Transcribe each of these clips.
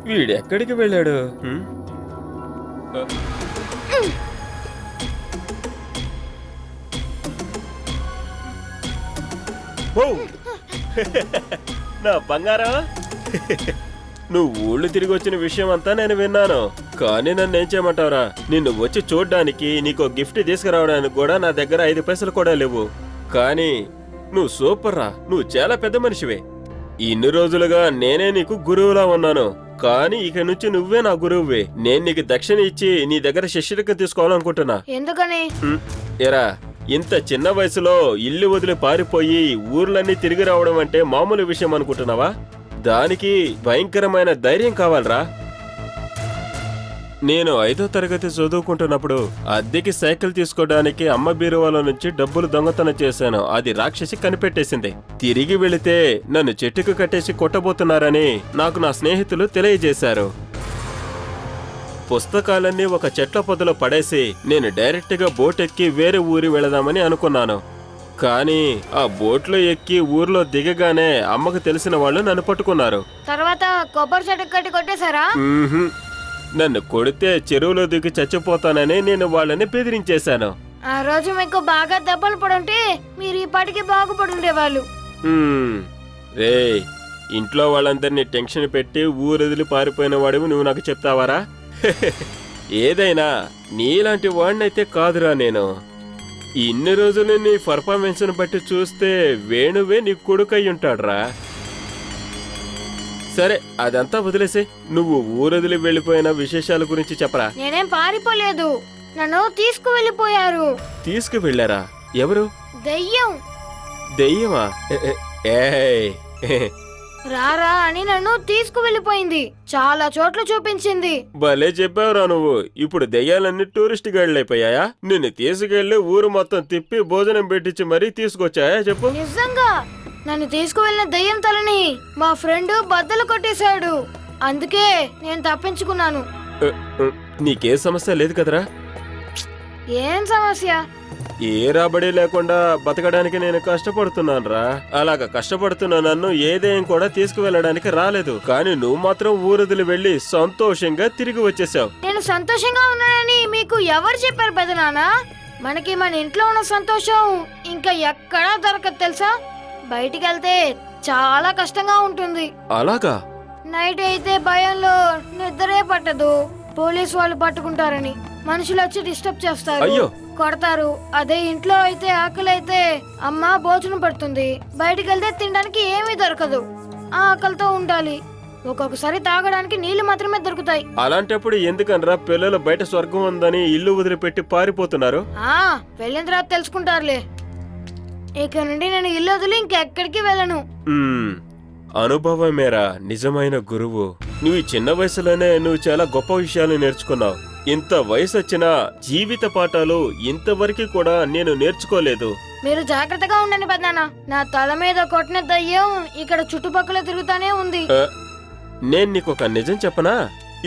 వీడెక్కడికి వెళ్ళాడు? నా బంగారం, నువ్వు ఊళ్ళు తిరిగి వచ్చిన విషయం అంతా నేను విన్నాను. కానీ నన్ను ఏం చేయమంటావురా? నిన్ను వచ్చి చూడ్డానికి, నీకు గిఫ్ట్ తీసుకురావడానికి కూడా నా దగ్గర 5 పైసలు కూడా లేవు. కానీ నువ్వు సూపర్ రా, నువ్వు చాలా పెద్ద మనిషివే. ఇన్ని రోజులుగా నేనే నీకు గురువులా ఉన్నాను, కానీ ఇక నుంచి నువ్వే నా గురువువే. నేను నీకు దక్షిణ ఇచ్చి నీ దగ్గర శిష్యుడికి తీసుకోవాలనుకుంటున్నా. ఎందుకని? ఎరా, ఇంత చిన్న వయసులో ఇల్లు వదిలి పారిపోయి ఊర్లన్నీ తిరిగి రావడం అంటే మామూలు విషయం అనుకుంటున్నావా? దానికి భయంకరమైన ధైర్యం కావాలరా. నేను 5వ తరగతి చదువుకుంటున్నప్పుడు అద్దెకి సైకిల్ తీసుకోవడానికి అమ్మ బీరువాల నుంచి డబ్బులు దొంగతనం చేశాను. అది రాక్షసి కనిపెట్టేసింది. తిరిగి వెళితే నన్ను చెట్టుకు కట్టేసి కొట్టబోతున్నారని నాకు నా స్నేహితులు తెలియజేశారు. పుస్తకాలన్నీ ఒక చెట్ల పొదలో పడేసి నేను డైరెక్ట్ గా బోట్ ఎక్కి వేరే ఊరి వెళదామని అనుకున్నాను. కానీ ఆ బోట్లో ఎక్కి ఊర్లో దిగగానే అమ్మకు తెలిసిన వాళ్ళు నన్ను పట్టుకున్నారు. తర్వాత కొబ్బరి చెట్టు కట్టి కొట్టేశారా? నన్ను కొడితే చెరువులో దిగి చచ్చిపోతానని నేను వాళ్ళని బెదిరించేశాను. ఆ రోజు మీకు బాగా దెబ్బలు పడుంటే మీరు ఈ పాటికి బాగుపడుండేవాళ్ళు. రే, ఇంట్లో వాళ్ళందరినీ టెన్షన్ పెట్టి ఊరొదిలి పారిపోయిన వాడివి నువ్వు నాకు చెప్తావారా? ఏదైనా నీలాంటి వాడినైతే కాదురా నేను. ఇన్ని రోజులు నీ పర్ఫార్మెన్స్ ను బట్టి చూస్తే వేణువే నీ కొడుకై ఉంటాడురా. సరే, అదంతా వదిలేసే. నువ్వు ఊరొదిలి వెళ్ళిపోయిన విశేషాల గురించి చెప్పరా. నేనేం పారిపోలేదు, నన్ను తీసుకువెళ్ళిపోయారు. తీసుకువెళ్ళారా? ఎవరు? దెయ్యం. దెయ్యమా? రారా అని నన్ను తీసుకువెళ్ళిపోయింది. చాలా చోట్ల చూపించింది. భలే చెప్పావురా నువ్వు. ఇప్పుడు దెయ్యాలన్నీ టూరిస్ట్ గైడ్లు అయిపోయాయా? నిన్ను తీసుకెళ్లి ఊరు మొత్తం తిప్పి భోజనం పెట్టించి మరీ తీసుకొచ్చాయా? చెప్పు. నిజంగా నన్ను తీసుకువెళ్ళిన దెయ్యం తలని మా ఫ్రెండ్ బద్దలు కొట్టేశాడు. అందుకే నేను తప్పించుకున్నాను. నీకే సమస్య లేదు కదరా? ఏం సమస్య? ఏ రాబడి లేకుండా బతకడానికి నేను కష్టపడుతున్నాను రా. అలాగా కష్టపడుతున్నా నన్ను ఏదేం కూడా తీసుకువెళ్ళడానికి రాలేదు. కానీ నువ్వు మాత్రం ఊరొదిలి వెళ్లి సంతోషంగా తిరిగి వచ్చేసావు. నేను సంతోషంగా ఉన్నానని మీకు ఎవరు చెప్పారు పెదనాన్న? మనకి మన ఇంట్లో ఉన్న సంతోషం ఇంకా ఎక్కడా దొరకదు తెలుసా? బయటికి వెళ్తే చాలా కష్టంగా ఉంటుంది. అలాగా? నైట్ అయితే భయంలో నిద్రే పట్టదు. పోలీసు వాళ్ళు పట్టుకుంటారని మనుషులు వచ్చి డిస్టర్బ్ చేస్తారు, కొడతారు. అదే ఇంట్లో అయితే ఆకలి అయితే అమ్మ భోజనం పెడుతుంది. బయటికి వెళ్తే తినడానికి ఏమీ దొరకదు. ఆ ఆకలితో ఉండాలి. ఒక్కొక్కసారి తాగడానికి నీళ్లు మాత్రమే దొరుకుతాయి. అలాంటప్పుడు ఎందుకనరా పిల్లలు బయట స్వర్గం ఉందని ఇల్లు వదిలిపెట్టి పారిపోతున్నారు? వెళ్ళిన తర్వాత తెలుసుకుంటారులే. ఇక నుండి నేను ఇల్లు వదిలి ఇంకెక్కడికి వెళ్ళను. అనుభవమేరా నిజమైన గురువు. నువ్వు ఈ చిన్న వయసులోనే నువ్వు చాలా గొప్ప విషయాలు నేర్చుకున్నావు. ఇంత వయసు వచ్చినా జీవిత పాఠాలు ఇంతవరకు కూడా నేను నేర్చుకోలేదు. మీరు జాగ్రత్తగా ఉండండి పెద్దనాన్న. నా తల మీద కొట్టిన దయ్యం ఇక్కడ చుట్టుపక్కల తిరుగుతానే ఉంది. నేను నీకొక నిజం చెప్పనా?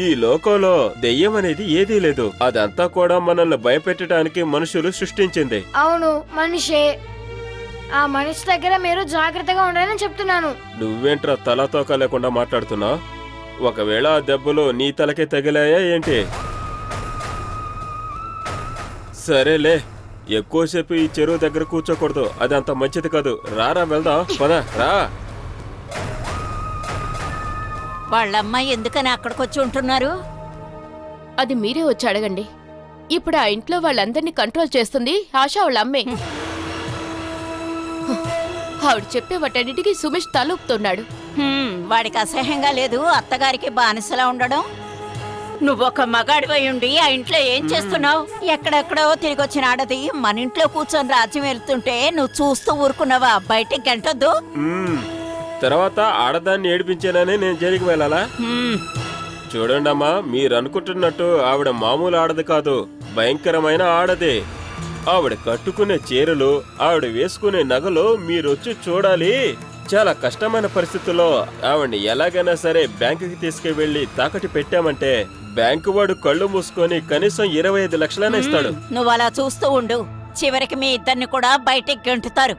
ఈ లోకంలో దెయ్యం అనేది ఏదీ లేదు. అదంతా కూడా మనల్ని భయపెట్టడానికి మనుషులు సృష్టించింది. అవును, మనిషే. ఆ మనిషి దగ్గర మీరు జాగ్రత్తగా ఉండాలని చెప్తున్నాను. నువ్వేంట్రా తలతోక లేకుండా మాట్లాడుతున్నావు? ఒకవేళ ఆ దెబ్బలు నీ తలకే తగిలాయా ఏంటి? సరేలే, ఎక్కువసేపు ఈ చెరువు దగ్గర కూర్చోకూడదు. అది అంత మంచిది కాదు. రారా వెళ్దాం, పదా రా. వాళ్ళమ్మాయి ఎందుకని అక్కడికొచ్చి ఉంటున్నారు? అది మీరే వచ్చి అడగండి. ఇప్పుడు ఆ ఇంట్లో వాళ్ళందరినీ కంట్రోల్ చేస్తుంది ఆశా వాళ్ళ అమ్మే. ఆవిడ చెప్పే వాటన్నిటికీ సుమేష్ తలూపుతున్నాడు. వాడికి అసహ్యంగా లేదు అత్తగారికి బానిసలా ఉండడం? నువ్వొక మగాడివై ఉండి ఆ ఇంట్లో ఏం చేస్తున్నావు? ఎక్కడెక్కడో తిరిగి వచ్చిన ఆడది మన ఇంట్లో కూర్చొని రాజ్యం వెళ్తుంటే నువ్వు చూస్తూ ఊరుకున్నావా? బయటికి గంటొద్దు. తర్వాత ఆడదాన్ని ఏడిపించానని నేను జైలుకి వెళ్ళాలా? చూడండమ్మా, మీరు అనుకుంటున్నట్టు ఆవిడ మామూలు ఆడది కాదు, భయంకరమైన ఆడది. ఆవిడ కట్టుకునే చీరలు, ఆవిడ వేసుకునే నగలు మీరొచ్చి చూడాలి. చాలా కష్టమైన పరిస్థితుల్లో ఆవిడ్ని ఎలాగైనా సరే బ్యాంకుకి తీసుకువెళ్లి తాకట్టు పెట్టామంటే బ్యాంకు వాడు కళ్ళు మూసుకొని కనీసం 25 లక్షలనే ఇస్తాడు. నువ్వు అలా చూస్తూ ఉండు, చివరికి మీ ఇద్దరిని కూడా బయటికి గెంటుతారు.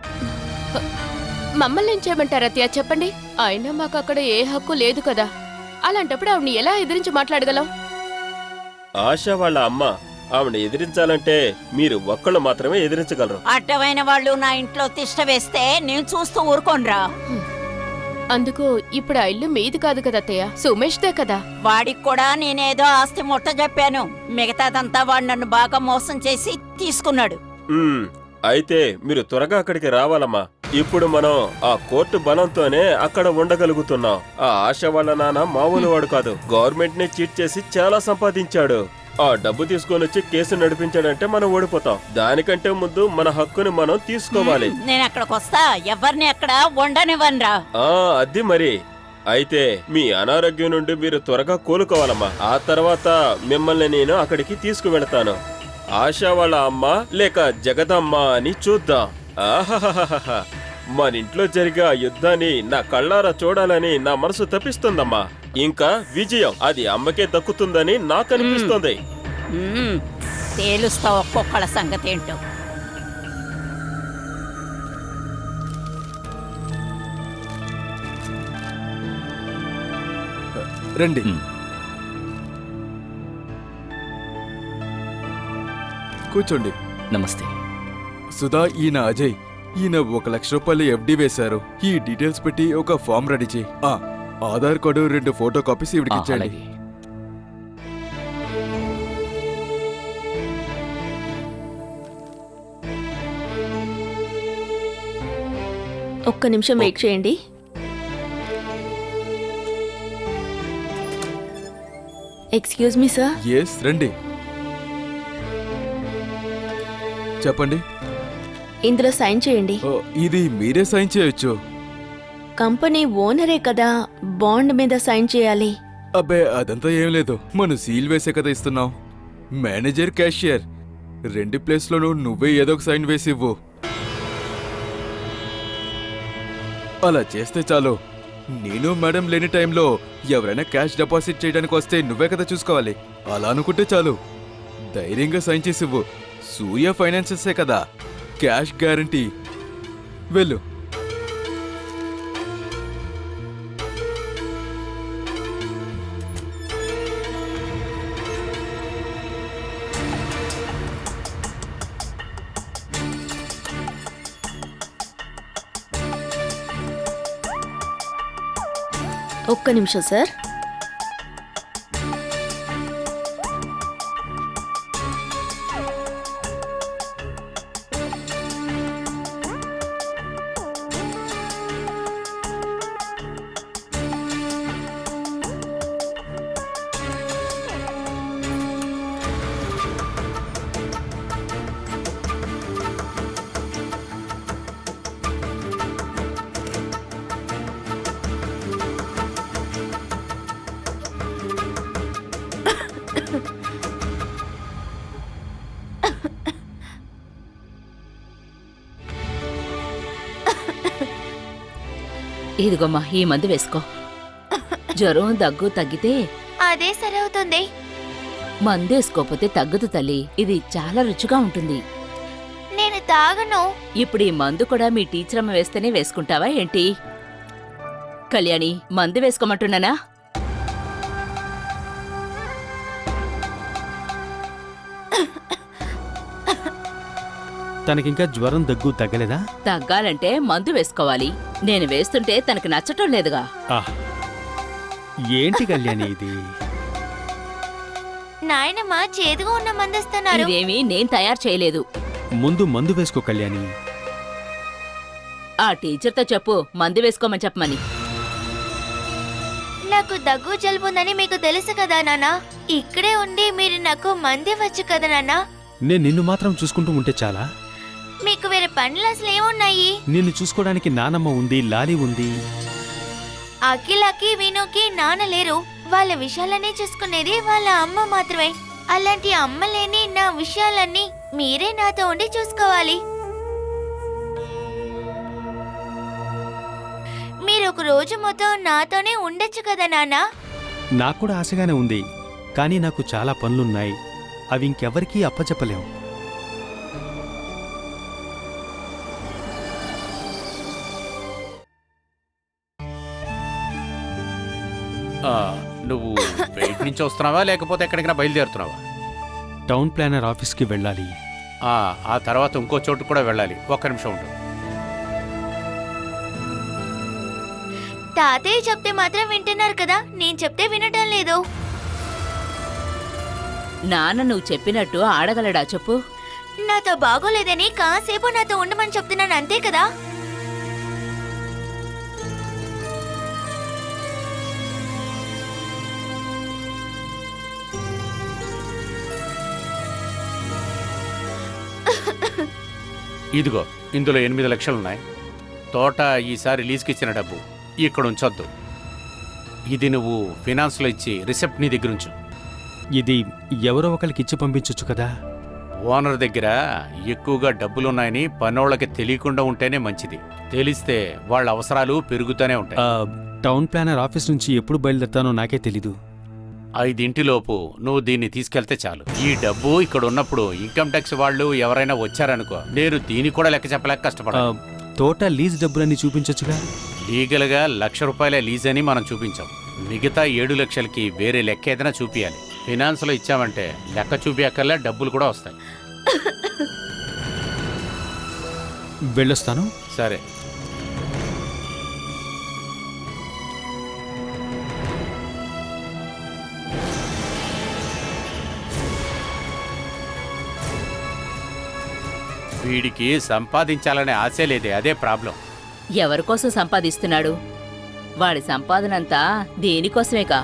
మమ్మల్ని ఏం చేయమంటారు అత్తయ్య చెప్పండి. అయినా మాకు అక్కడ ఏ హక్కు లేదు కదా. అలాంటప్పుడు ఆవిడ్ని ఎలా ఎదిరించి మాట్లాడగలం? ఆశ వాళ్ళ అమ్మ. ఆవిడ ఎదిరించాలంటే మీరు ఒక్కళ్ళు మాత్రమే ఎదిరించగలరు. అడ్డమైన వాళ్ళు నా ఇంట్లో తిష్ట వేస్తే నేను చూస్తూ ఊరుకోనరా. అందుకు ఇప్పుడు ఆ ఇల్లు మీది కాదు కదా అత్తయ్య, సుమేష్దే కదా. వాడికి కూడా నేనేదో ఆస్తి ముట్ట చెప్పాను, మిగతాదంతా వాడు నన్ను బాగా మోసం చేసి తీసుకున్నాడు. అయితే మీరు త్వరగా అక్కడికి రావాలమ్మా. ఇప్పుడు మనం ఆ కోర్టు బలంతోనే అక్కడ ఉండగలుగుతున్నాం. ఆ ఆశ వాళ్ళ నాన్న మామూలు వాడు కాదు. గవర్నమెంట్ ని చీట్ చేసి చాలా సంపాదించాడు. ఆ డబ్బు తీసుకొని వచ్చి కేసు నడిపించాడంటే మనం ఓడిపోతాం. దానికంటే ముందు మన హక్కుని మనం తీసుకోవాలి. నేను అక్కడికి వస్తా, ఎవరిని అక్కడ ఉండనివ్వనురా. అది మరి. అయితే మీ అనారోగ్యం నుండి మీరు త్వరగా కోలుకోవాలమ్మా. ఆ తర్వాత మిమ్మల్ని నేను అక్కడికి తీసుకువెళతాను. ఆశ వాళ్ళ అమ్మ లేక జగదమ్మ అని చూద్దాం. ఆహాహాహా, మన ఇంట్లో జరిగే ఆ యుద్ధాన్ని నా కళ్ళారా చూడాలని నా మనసు తప్పిస్తుందమ్మా. ఇంకా విజయం అది అమ్మకే దక్కుతుందని నాకు అనిపిస్తుంది. తేలుస్తా ఒక్కొక్కళ్ళ సంగతి ఏంటో. రండి. కూర్చోండి. నమస్తే. సుధా, ఈయన అజయ్. ఈయన 1 లక్ష రూపాయలు ఎఫ్డి వేశారు. ఈ డీటెయిల్స్ పెట్టి ఒక ఫామ్ రెడీ చేయి. ఆధార్ కార్డు 2 ఫోటో కాపీస్ ఇవిడికి ఇచ్చేయండి. అలాగే. ఒక్క నిమిషం వెయిట్ చేయండి. Excuse me sir. ఎస్, రండి. చెప్పండి. ఇందులో సైన్ చేయండి. ఇది మీరే సైన్ చేయొచ్చు. కంపెనీ ఓనరే కదా బాండ్ మీద సైన్ చేయాలి. అబ్బే, అదంతా ఏం లేదు. మనం సీల్ వేసే కదా ఇస్తున్నాం. మేనేజర్, క్యాషియర్ 2 ప్లేస్లోనూ నువ్వే ఏదో ఒక సైన్ వేసి ఇవ్వు. అలా చేస్తే చాలు. నేను మేడం లేని టైంలో ఎవరైనా క్యాష్ డిపాజిట్ చేయడానికి వస్తే నువ్వే కదా చూసుకోవాలి. అలా అనుకుంటే చాలు. ధైర్యంగా సైన్ చేసి ఇవ్వు. సూర్య ఫైనాన్సెసే కదా, క్యాష్ గ్యారంటీ. వెళ్ళు. ఒక్క నిమిషం సార్. ఇదిగోమ్మా, ఈ మందు వేసుకో. జ్వరం దగ్గు తగ్గితే అదే సరవుతుంది. మందేసుకోపోతే తగ్గదు తల్లి. ఇది చాలా రుచిగా ఉంటుంది. నేను తాగను. ఇప్పుడు ఈ మందు కూడా మీ టీచర్ అమ్మ వేస్తేనే వేసుకుంటావా ఏంటి? కళ్యాణి, మందు వేసుకోమంటున్నానా? తనకింకా జ్వరం దగ్గు తగ్గలేదా? తగ్గాలంటే మందు వేసుకోవాలి. నేను వేస్తుంటే తనకు నచ్చటం లేదుగా. ఏంటి కళ్యాణి ఇది? నాయనమ్మ చేదుగా ఉన్న మందిస్తున్నారు. ఇదేమీ నేను తయారు చేయలేదు. ముందు మందు వేసుకో కళ్యాణి. ఆ టీచర్తో చెప్పు మందు వేసుకోమని చెప్పమని. నాకు దగ్గు జలుబుందని మీకు తెలుసు కదా నాన్న. ఇక్కడే ఉండి మీరు నాకు మందివచ్చు కదా నాన్న. నేను నిన్ను మాత్రం చూసుకుంటూ ఉంటే చాలా? మీకు వేరే పనులు అసలు ఏమున్నాయి? నిన్ను చూసుకోవడానికి నానమ్మ ఉంది, లాలి ఉంది. అఖిలకి వినుకి నాన్న లేరు. వాళ్ళ విషయాలన్నీ చూసుకునేది వాళ్ళ అమ్మ మాత్రమే. అలాంటి అమ్మ లేని నా విషయాలన్నీ మీరే నాతో ఉండి చూసుకోవాలి. మీరు ఒక రోజు మొత్తం నాతోనే ఉండొచ్చు కదా నాన్న. నాకు కూడా ఆశగానే ఉంది. కానీ నాకు చాలా పనులున్నాయి. అవి ఇంకెవరికీ అప్పచెప్పలేం. నువ్వు బయట నుంచి వస్తున్నావా లేకపోతే ఎక్కడికైనా బయలుదేరుతున్నావా? టౌన్ ప్లానర్ ఆఫీస్కి వెళ్ళాలి. ఆ తర్వాత ఇంకో చోటు కూడా వెళ్ళాలి. ఒక్క నిమిషం ఉండు. తాతయ్య చెప్తే మాత్రం వింటున్నారు కదా, నేను చెప్తే వినటం లేదు. నాన్న నువ్వు చెప్పినట్టు ఆడగలడా చెప్పు? నాతో బాగోలేదని కాసేపు నాతో ఉండమని చెప్తున్నాను, అంతే కదా. ఇదిగో ఇందులో 8 లక్షలున్నాయి. తోట ఈసారి లీజుకి ఇచ్చిన డబ్బు ఇక్కడ ఉంచొద్దు. ఇది నువ్వు ఫినాన్స్లో ఇచ్చి రిసెప్ట్ నీ దగ్గర ఉంచు. ఇది ఎవరో ఒకరికి ఇచ్చి పంపించొచ్చు కదా. ఓనర్ దగ్గర ఎక్కువగా డబ్బులున్నాయని పనోళ్ళకి తెలియకుండా ఉంటేనే మంచిది. తెలిస్తే వాళ్ళ అవసరాలు పెరుగుతూనే ఉంటాయి. టౌన్ ప్లానర్ ఆఫీస్ నుంచి ఎప్పుడు బయలుదేరుతానో నాకే తెలీదు. 5 నువ్వు దీన్ని తీసుకెళ్తే చాలు. ఈ డబ్బు ఇక్కడ ఉన్నప్పుడు ఇన్కమ్ ట్యాక్స్ వాళ్ళు ఎవరైనా వచ్చారనుకో, నేను దీన్ని కూడా లెక్క చెప్పలేక కష్టపడాను. తోట లీజ్ డబ్బులన్నీ చూపించొచ్చుగా. లీగల్గా ₹1,00,000 లీజ్ అని మనం చూపించాం. మిగతా 7 లక్షలకి వేరే లెక్క ఏదైనా చూపియాలి. ఫినాన్స్లో ఇచ్చామంటే లెక్క చూపించక్కర్లే, డబ్బులు కూడా వస్తాయి. వెళ్ళొస్తాను. సరే. వీడికి సంపాదించాలనే ఆశే లేదే, అదే ప్రాబ్లం. ఎవరికోసం సంపాదిస్తున్నాడు? వాడి సంపాదనంతా దేనికోసమేకా?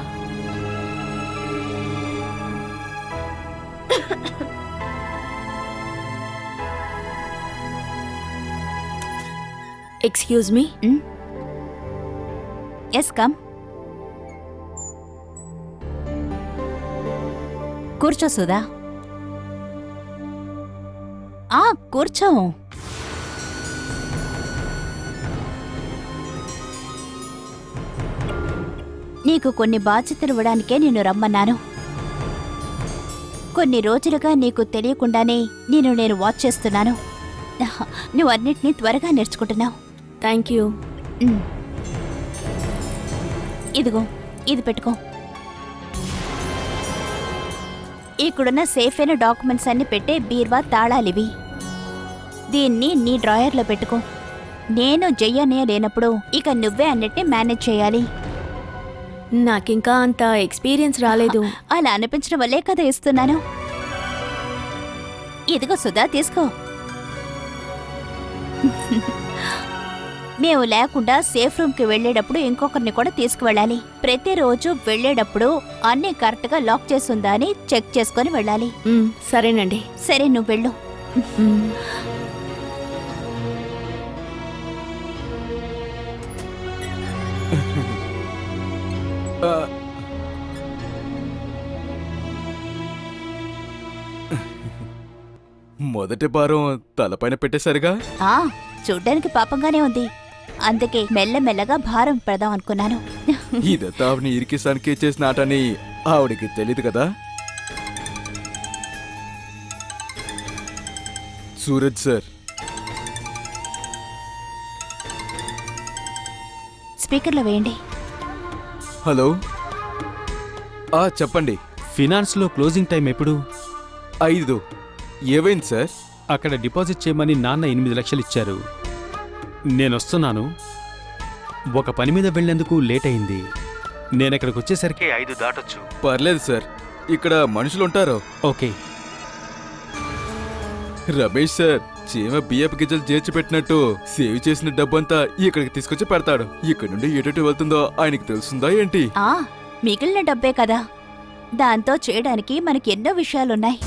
Excuse me. Yes come. కూర్చో సుధా. కూర్చో. నీకు కొన్ని బాధ్యతలు ఇవ్వడానికే నిన్ను రమ్మన్నాను. కొన్ని రోజులుగా నీకు తెలియకుండానే నేను వాచ్ చేస్తున్నాను. నువ్వు అన్నిటినీ త్వరగా నేర్చుకుంటున్నావు. Thank you. ఇదిగో, ఇది పెట్టుకో. ఇక్కడున్న సేఫ్ అయిన డాక్యుమెంట్స్ అన్ని పెట్టే బీర్వా తాళాలివి. దీన్ని నీ డ్రాయర్లో పెట్టుకో. నేను జయ్యనే లేనప్పుడు ఇక నువ్వే అన్నిటిని మేనేజ్ చేయాలి. నాకింకా అంత ఎక్స్పీరియన్స్ రాలేదు. అలా అనిపించడం వల్లే కదా ఇస్తున్నాను. ఇదిగో సుధా, తీసుకో. మేము లేకుండా సేఫ్ రూమ్కి వెళ్ళేటప్పుడు ఇంకొకరిని కూడా తీసుకువెళ్ళాలి. ప్రతిరోజు వెళ్ళేటప్పుడు అన్నీ కరెక్ట్గా లాక్ చేసుందా అని చెక్ చేసుకొని వెళ్ళాలి. సరేనండి. సరే, నువ్వు వెళ్ళు. మొదటి భారం తలపైన పెట్టేశారుగా. చూడ్డానికి పాపంగానే ఉంది, అందుకే మెల్లమెల్లగా భారం పెడదాం అనుకున్నాను. ఇదంతా ఆవిడని ఇరికిసానికి చేసిన ఆటని ఆవిడికి తెలీదు కదా. సూరజ్ సార్. స్పీకర్లో వేయండి. హలో. చెప్పండి. ఫినాన్స్లో క్లోజింగ్ టైం ఎప్పుడు? 5. ఏవైంది సార్? అక్కడ డిపాజిట్ చేయమని నాన్న 8 లక్షలు ఇచ్చారు. నేనొస్తున్నాను. ఒక పని మీద వెళ్లేందుకు లేట్ అయింది. నేనక్కడికి వచ్చేసరికి 5 దాటొచ్చు. పర్లేదు సార్, ఇక్కడ మనుషులుంటారు. ఓకే. రమేష్ సార్ చీమ బియ్యపు గిజ్జలు చేర్చి పెట్టినట్టు సేవ్ చేసిన డబ్బంతా ఇక్కడికి తీసుకొచ్చి పెడతాడు. ఇక్కడ నుండి ఎటు వెళ్తుందో ఆయనకి తెలుస్తుందా ఏంటి? మిగిలిన డబ్బే కదా, దాంతో చేయడానికి మనకి ఎన్నో విషయాలున్నాయి.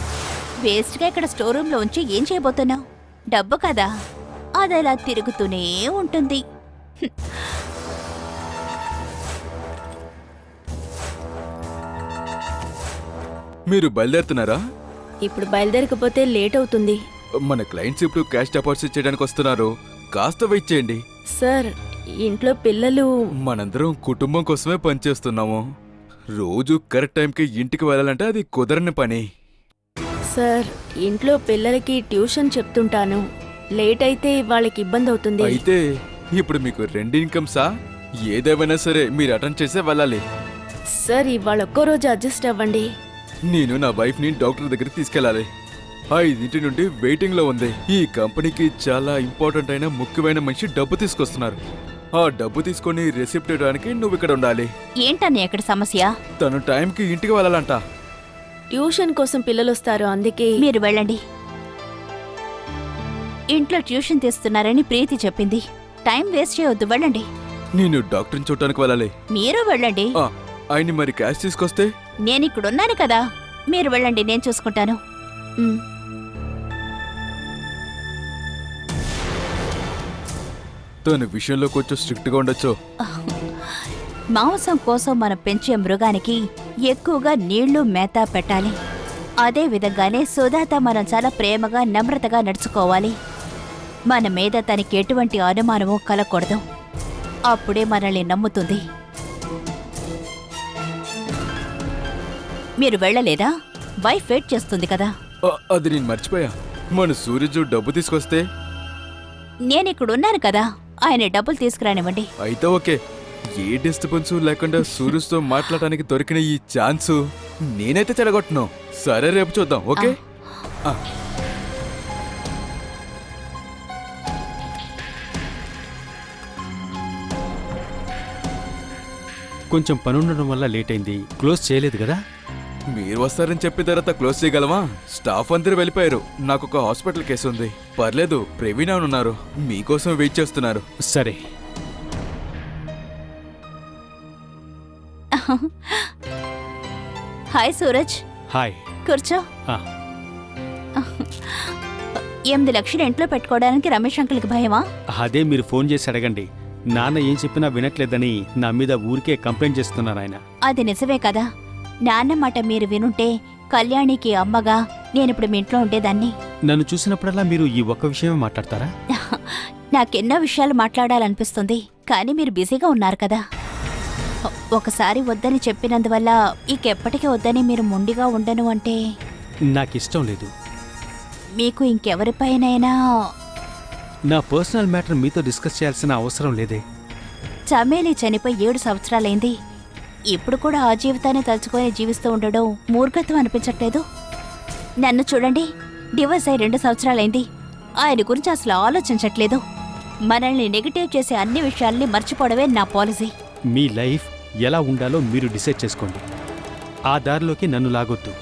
వేస్ట్గా ఇక్కడ స్టోర్ రూమ్లో ఉంచి ఏం చేయబోతున్నావు? డబ్బు కదా, అదలా తిరుగుతూనే ఉంటుంది. మీరు బయలుదేరుతున్నారా? ఇప్పుడు బయలుదేరకపోతే లేట్ అవుతుంది. మన క్లయింట్స్ ఇప్పుడు క్యాష్ డిపాజిట్ చేయడానికి వస్తున్నారు. కాస్త వెయిట్ చేయండి. సార్, ఇంట్లో పిల్లలు. మనందరం కుటుంబం కోసమే పనిచేస్తున్నాము. రోజు కరెక్ట్ టైంకి ఇంటికి వెళ్ళాలంటే అది కుదరని పని. సార్, ఇంట్లో పిల్లలకి ట్యూషన్ చెప్తుంటాను. లేట్ అయితే వాళ్ళకి ఇబ్బంది అవుతుంది. అయితే ఇప్పుడు మీకు 2 ఇన్కమ్సా? ఏదేమైనా సరే మీరు అటెండ్ చేసే వెళ్ళాలి. సార్, ఇవాళ ఒక్కో రోజు అడ్జస్ట్ అవ్వండి. నేను నా వైఫ్ని డాక్టర్ దగ్గరికి తీసుకెళ్ళాలి. 5 నుండి వెయిటింగ్లో ఉంది. ఈ కంపెనీకి చాలా ఇంపార్టెంట్ అయిన ముఖ్యమైన మనిషి డబ్బు తీసుకొస్తున్నారు. ఆ డబ్బు తీసుకొని రిసిప్ట్ ఇవ్వడానికి నువ్వు ఇక్కడ ఉండాలి. ఏంటని ఎక్కడ సమస్య? తను టైంకి ఇంటికి వెళ్ళాలంట. ట్యూషన్ కోసం పిల్లలు వస్తారు, అందుకే. మీరు వెళ్ళండి. ఇంట్లో ట్యూషన్ తీస్తున్నారని ప్రీతి చెప్పింది. టైం వేస్ట్ చేయొద్దు, వెళ్ళండి. నేను డాక్టర్ని చూడటానికి వెళ్ళాలి. మీరు వెళ్ళండి. ఆయన్ని మరి క్యాష్ తీసుకొస్తే? నేనిక్కడున్నాను కదా, మీరు వెళ్ళండి, నేను చూసుకుంటాను. ఉమ్. తన విషయంలో కొంచెం స్ట్రిక్ట్గా ఉండొచ్చు. మాంసం కోసం మనం పెంచే మృగానికి ఎక్కువగా నీళ్లు మేత పెట్టాలి. అదే విధంగానే సుధాత మనం చాలా ప్రేమగా నమ్రతగా నడుచుకోవాలి. మన మీద తనకి ఎటువంటి అనుమానమూ కలగకూడదు. అప్పుడే మనల్ని నమ్ముతుంది. మీరు వెళ్ళలేదా? వైఫ్ వెయిట్ చేస్తుంది కదా. అది నేను మర్చిపోయా. మన సూరజ్ డబ్బు తీసుకొస్తే? నేనిక్కడున్నాను కదా, ఆయన డబ్బులు తీసుకురానివ్వండి. అయితే ఓకే. ఏ డిస్టర్బెన్స్ లేకుండా సూరజ్తో మాట్లాడటానికి దొరికిన ఈ ఛాన్సు నేనైతే చెడగొట్టను. సరే, రేపు చూద్దాం. ఓకే. కొంచెం పనుండడం వల్ల లేట్ అయింది. క్లోజ్ చేయలేదు కదా? మీరు వస్తారని చెప్పిన తర్వాత క్లోజ్ చేయగలమా? స్టాఫ్ అందరూ వెళ్ళిపోయారు. నాకు ఒక హాస్పిటల్ కేసు ఉంది. పర్లేదు, ప్రవీణ్ ఉన్నారు, మీకోసం వెయిట్ చేస్తున్నారు. సరే. హాయ్ సూరజ్. హాయ్. కూర్చో. ఆ. 8 లక్షలు ఇంట్లో పెట్టుకోవడానికి రమేష్ అంకుల్కి భయమా? అదే మీరు ఫోన్ చేసి అడగండి. నాన్న ఏం చెప్పినా వినట్లేదని నా మీద ఊరికే కంప్లైంట్ చేస్తున్నారు ఆయన. అది నిజమే కదా. నాన్న మాట మీరు వినుంటే కళ్యాణికి అమ్మగా నేనిప్పుడు మీ ఇంట్లో ఉండేదాన్ని. నన్ను చూసినప్పుడల్లా మీరు ఈ ఒక్క విషయమే మాట్లాడతారా? నాకెన్నో విషయాలు మాట్లాడాలనిపిస్తుంది, కానీ మీరు బిజీగా ఉన్నారు కదా. ఒకసారి వద్దని చెప్పినందువల్ల ఇంకెప్పటికీ వద్దని మీరు మొండిగా ఉండను అంటే నాకిష్టం లేదు. మీకు ఇంకెవరిపైనైనా నా పర్సనల్ మ్యాటర్ మీతో డిస్కస్ చేయాల్సిన అవసరం లేదే. చమేలి చనిపోయి 7 సంవత్సరాలైంది. ఇప్పుడు కూడా ఆ జీవితాన్ని తలుచుకొని జీవిస్తూ ఉండడం మూర్ఖత్వం అనిపించట్లేదు? నన్ను చూడండి, డివోర్స్ అయి 2 సంవత్సరాలైంది. ఆయన గురించి అసలు ఆలోచించట్లేదు. మనల్ని నెగిటివ్ చేసే అన్ని విషయాల్ని మర్చిపోవడమే నా పాలసీ. మీ లైఫ్ ఎలా ఉండాలో మీరు డిసైడ్ చేసుకోండి. ఆ దారిలోకి నన్ను లాగొద్దు.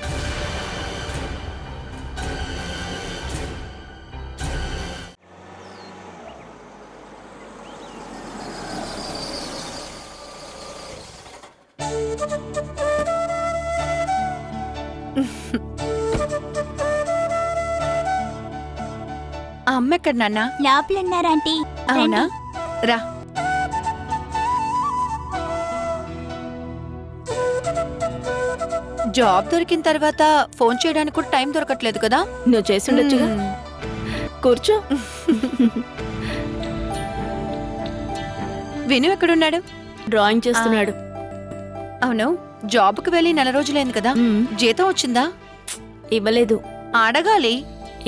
ఆ అమ్మ ఎక్కడ నాన్న? లోపలున్నారాంటీ. అవునా, రా. జాబ్ దొరికిన తర్వాత ఫోన్ చేయడానికి కూడా టైం దొరకట్లేదు కదా. నువ్వు చేస్తుండొచ్చుగా. కూర్చో. విను ఎక్కడున్నాడు? డ్రాయింగ్ చేస్తున్నాడు. అవును, జాబ్కి వెళ్ళి 4 రోజులైంది కదా. జీతం వచ్చిందా? ఇవ్వలేదు. అడగాలి.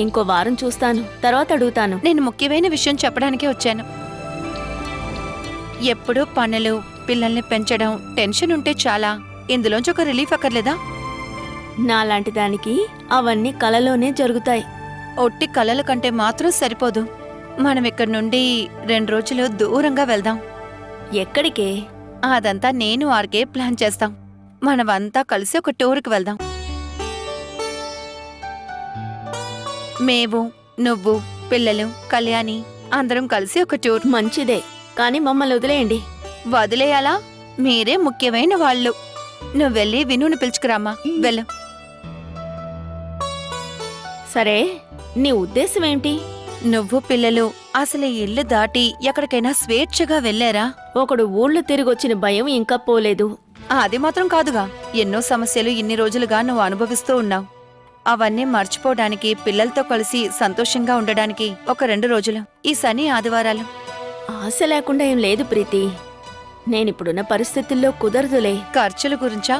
ఇంకో వారం చూస్తాను, తర్వాత అడుగుతాను. నేను ముఖ్యమైన విషయం చెప్పడానికే వచ్చాను. ఎప్పుడూ పనులు, పిల్లల్ని పెంచడం, టెన్షన్ ఉంటే చాలా. ఇందులోంచి ఒక రిలీఫ్ అక్కర్లేదా? నాలాంటి దానికి అవన్నీ కలలోనే జరుగుతాయి. ఒట్టి కలల కంటే మాత్రం సరిపోదు. మనం ఇక్కడి నుండి 2 రోజులు దూరంగా వెళ్దాం. ఎక్కడికే? అదంతా నేను ఆర్కే ప్లాన్ చేస్తాం. మనమంతా కలిసి ఒక టూర్కి వెళ్దాం. మేము, నువ్వు, పిల్లలు, కళ్యాణి అందరం కలిసి ఒక టూర్. మంచిదే, కానీ మమ్మల్ని వదిలేయండి. వదిలేయాలా? మీరే ముఖ్యమైన వాళ్ళు. నువ్వు వెళ్ళి వినుని పిలుచుకురామ్మా. వెళ్ళు. సరే, నీ ఉద్దేశం ఏంటి? నువ్వు పిల్లలు అసలు ఈ ఇల్లు దాటి ఎక్కడికైనా స్వేచ్ఛగా వెళ్ళారా? ఒకడు ఊళ్ళు తిరిగొచ్చిన భయం ఇంకా పోలేదు. అది మాత్రం కాదుగా. ఎన్నో సమస్యలు ఇన్ని రోజులుగా నువ్వు అనుభవిస్తూ ఉన్నావు. అవన్నీ మర్చిపోవడానికి, పిల్లలతో కలిసి సంతోషంగా ఉండడానికి ఒక 2 రోజులు, ఈ శని ఆదివారాలు. ఆశ లేకుండా ఏం లేదు ప్రీతి. నేనిప్పుడున్న పరిస్థితుల్లో కుదరదులే. ఖర్చుల గురించా?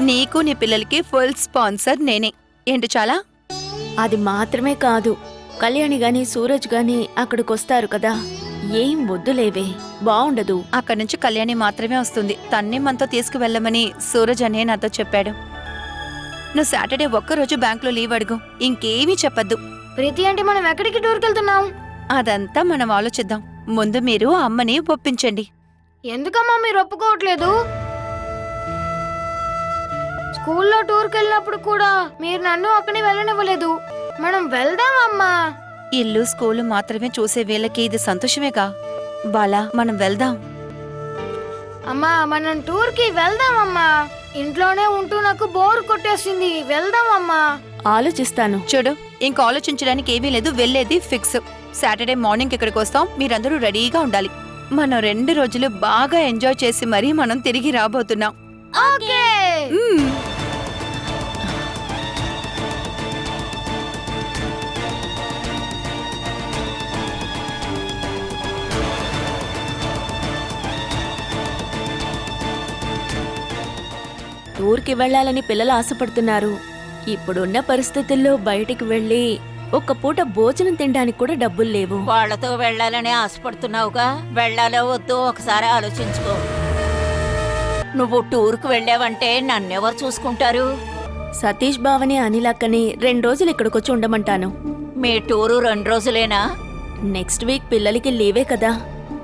నీకు నీ పిల్లలకి ఫుల్ స్పాన్సర్ నేనే. ఏంటి చాలా? అది మాత్రమే కాదు, కళ్యాణి గాని సూరజ్ గాని అక్కడికొస్తారు కదా, ఏం వద్దులేవే, బావుండదు. అక్కడి నుంచి కళ్యాణి మాత్రమే వస్తుంది. తన్నే మనతో తీసుకువెళ్ళమని సూరజ్ అనే నాతో చెప్పాడు. నువ్వు సాటర్డే ఒక్కరోజు బ్యాంకులో లీవ్ అడుగు, ఇంకేమీ చెప్పద్దు. ప్రీతి అంటే మనం ఎక్కడికి టూర్కి వెళ్తున్నాం? అదంతా మనం ఆలోచిద్దాం. ముందు మీరు అమ్మని ఒప్పించండి. ఎందుకమ్మా మీరు ఒప్పుకోవట్లేదు? స్కూల్లో టూర్కి వెళ్ళినప్పుడు కూడా మీరు నన్ను అక్కడికి వెళ్ళనివ్వలేదు. మనం వెళ్దాం అమ్మా. ఇల్లు స్కూలు మాత్రమే చూసే వీళ్ళకి ఇది సంతోషమేగా. బాలా, మనం వెళ్దాం. అమ్మా మనం టూర్కి వెళ్దాం అమ్మా. ఇంట్లోనే ఉంటూ నాకు బోర్ కొట్టేసింది. వెళ్దాం అమ్మా. ఆలోచిస్తాను. చూడు, ఇంకా ఆలోచించడానికి ఏమీ లేదు, వెళ్ళేది ఫిక్స్. సాటర్డే మార్నింగ్ ఇక్కడికి వస్తాం, మీరందరూ రెడీగా ఉండాలి. మనం 2 రోజులు బాగా ఎంజాయ్ చేసి మరీ మనం తిరిగి రాబోతున్నాం. ఓకే. టూర్కి వెళ్ళాలని పిల్లలు ఆశపడుతున్నారు. ఇప్పుడున్న పరిస్థితుల్లో బయటికి వెళ్ళి ఒక్క పూట భోజనం తినడానికి కూడా డబ్బులు లేవు. వాళ్లతో వెళ్ళాలని ఆశపడుతున్నావుగా, వెళ్ళాలో వద్దో ఒకసారి ఆలోచించుకో. నువ్వు టూర్కు వెళ్ళావంటే నన్నెవరు చూసుకుంటారు? సతీష్ బావని అనిలక్కని 2 రోజులు ఇక్కడికొచ్చి ఉండమంటాను. మీ టూరు 2 రోజులేనా? నెక్స్ట్ వీక్ పిల్లలకి లీవే కదా.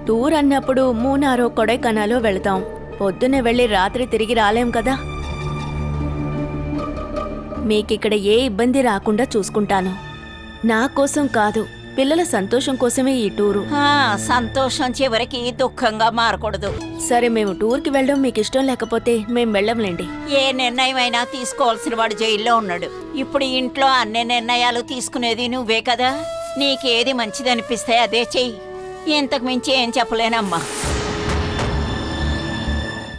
టూర్ అన్నప్పుడు మూనారో కొడైకనాలో వెళతాం. పొద్దున్నే వెళ్ళి రాత్రి తిరిగి రాలేం కదా. మీకిక్కడ ఏ ఇబ్బంది రాకుండా చూసుకుంటాను. నా కోసం కాదు, పిల్లల సంతోషం కోసమే ఈ టూరు. సంతోషం చివరికి దుఃఖంగా మారకూడదు. సరే, మేము టూర్కి వెళ్ళడం మీకు ఇష్టం లేకపోతే మేం వెళ్ళంలేండి. ఏ నిర్ణయం అయినా తీసుకోవాల్సిన వాడు జైల్లో ఉన్నాడు. ఇప్పుడు ఇంట్లో అన్ని నిర్ణయాలు తీసుకునేది నువ్వే కదా. నీకేది మంచిదనిపిస్తే అదే చెయ్యి. ఇంతకు మించి ఏం చెప్పలేనమ్మా.